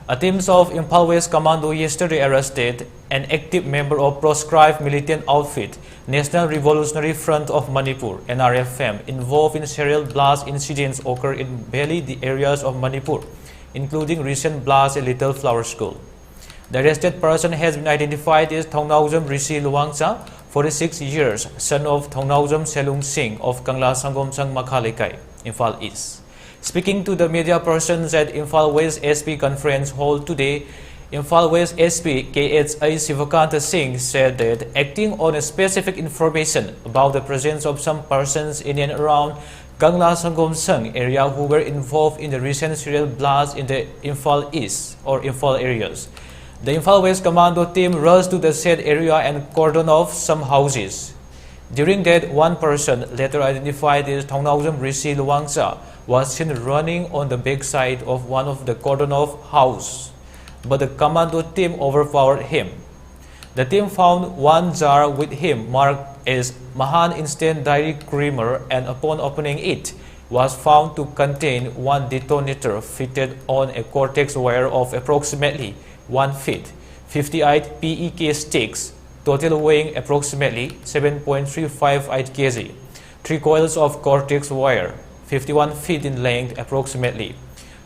A team of Imphal West Commando yesterday arrested an active member of proscribed militant outfit, National Revolutionary Front of Manipur (Nrfm), involved in serial blast incidents occurred in barely the areas of Manipur, including recent blasts at Little Flower School. The arrested person has been identified as Thongnaujam Rishi Luwangcha, 46 years, son of Thongnaujam Selung Singh of Kangla Sangom Sang Makhalekai, Imphal East. Speaking to the media persons at Imphal West SP Conference Hall today, Imphal West SP KHA Sivakanta Singh said that acting on a specific information about the presence of some persons in and around Kangla Sangom Sang area who were involved in the recent serial blasts in the Imphal East or Imphal areas, the Imphal West Commando team rushed to the said area and cordoned off some houses. During that, one person, later identified as Thongnaujam Rishi Luwangcha, was seen running on the backside of one of the cordon-off house, but the commando team overpowered him. The team found one jar with him marked as Mahan Instant Dairy Creamer, and upon opening it, was found to contain one detonator fitted on a cortex wire of approximately 1 feet, 58 PEK sticks, total weighing approximately 7.358 kg, 3 coils of cortex wire, 51 feet in length approximately,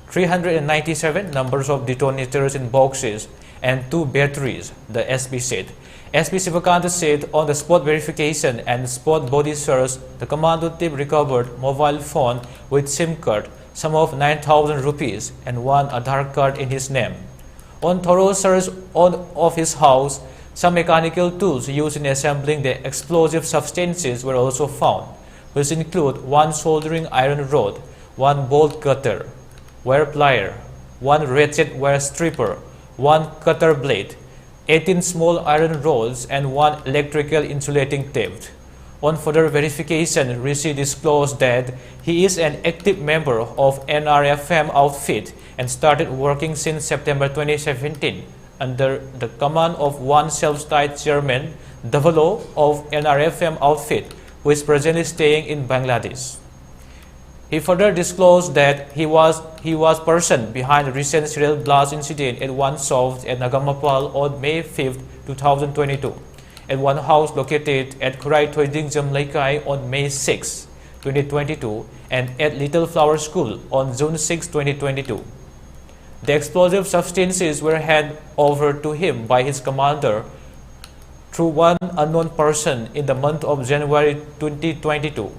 397 numbers of detonators in boxes, and 2 batteries, the SP said. SP Sivakanta said on the spot verification and spot body search, the commando team recovered mobile phone with SIM card, sum of 9,000 rupees, and one Aadhaar card in his name. On thorough search of his house, some mechanical tools used in assembling the explosive substances were also found, which include one soldering iron rod, one bolt cutter, wire plier, one ratchet wire stripper, one cutter blade, 18 small iron rods, and one electrical insulating tape. On further verification, Rishi disclosed that he is an active member of Nrfm outfit and started working since September 2017 under the command of one self-styled chairman, Davalo of Nrfm outfit, who is presently staying in Bangladesh. He further disclosed that he was person behind the recent serial blast incident at one south at Nagamapal on May 5, 2022, at one house located at Kurai Thoiding Jamlaikai on May 6, 2022, and at Little Flower School on June 6, 2022. The explosive substances were handed over to him by his commander through one unknown person in the month of January 2022.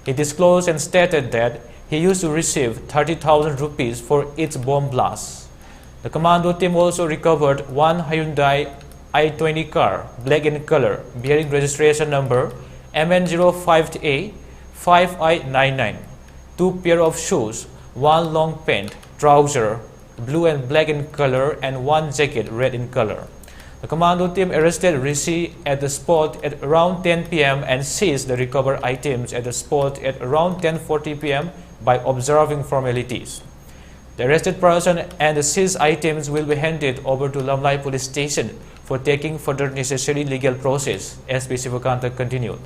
He disclosed and stated that he used to receive 30,000 rupees for each bomb blast. The commando team also recovered one Hyundai i20 car, black in color, bearing registration number MN05A 5I99, 2 pair of shoes, one long pant, trouser, blue and black in color, and one jacket, red in color. The commando team arrested Rishi at the spot at around 10 p.m. and seized the recovered items at the spot at around 10:40 p.m. by observing formalities. The arrested person and the seized items will be handed over to Lamlai Police Station for taking further necessary legal process, SP Sivakanta continued.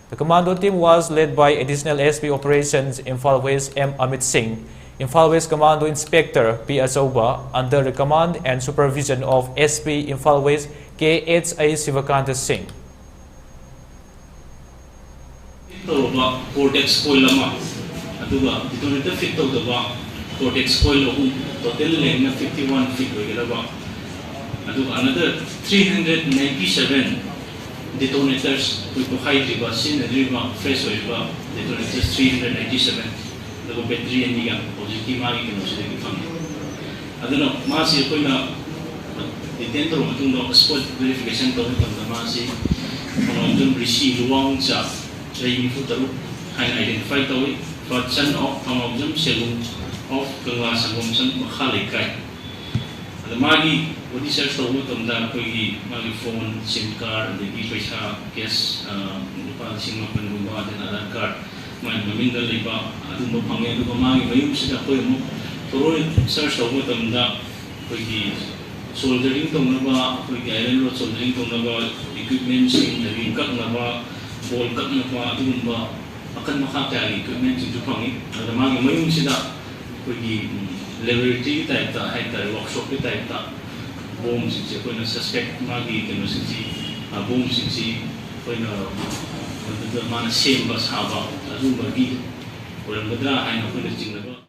The commando team was led by Additional SP Operations Imphal West M. Amit Singh, Imphal West Commando Inspector P. Asoba, under the command and supervision of SP Imphal West KHA Sivakanta Singh. Cortex coil aduga detonator fit tawdaba cortex coil total length 51 feet oigalaba aduga another 397 detonators with high riba sin riba fresh oiba detonators 397 the battery and the positive marking can also be found. I don't know, Masi, the tender of spot verification to the Masi, from Rishi Luwangcha, Jay Futaru, and identified the way, but son of Thongnaujam Selung of Kangla Sangom Sang Makhalekai. The Magi, what is searched over from the Magi phone, SIM card, the Pisa, gas, the Singapore and Aadhaar card. Maminda liba adumba phange aduga magi mayum sida koi mu thorough search tawba tamda koi soldering tongnaba koi iron rod soldering tongnaba equipment sing ring kaknaba ball kaknaba adumba akan makha kya equipment ju phangi ada magi mayum sida koi laboratory type ta hai tar workshop type ta bomb sing se koina suspect magi keno sing si bomb sing si koina mana sem ba sa ba adu magi orang bedra hai na koina jing na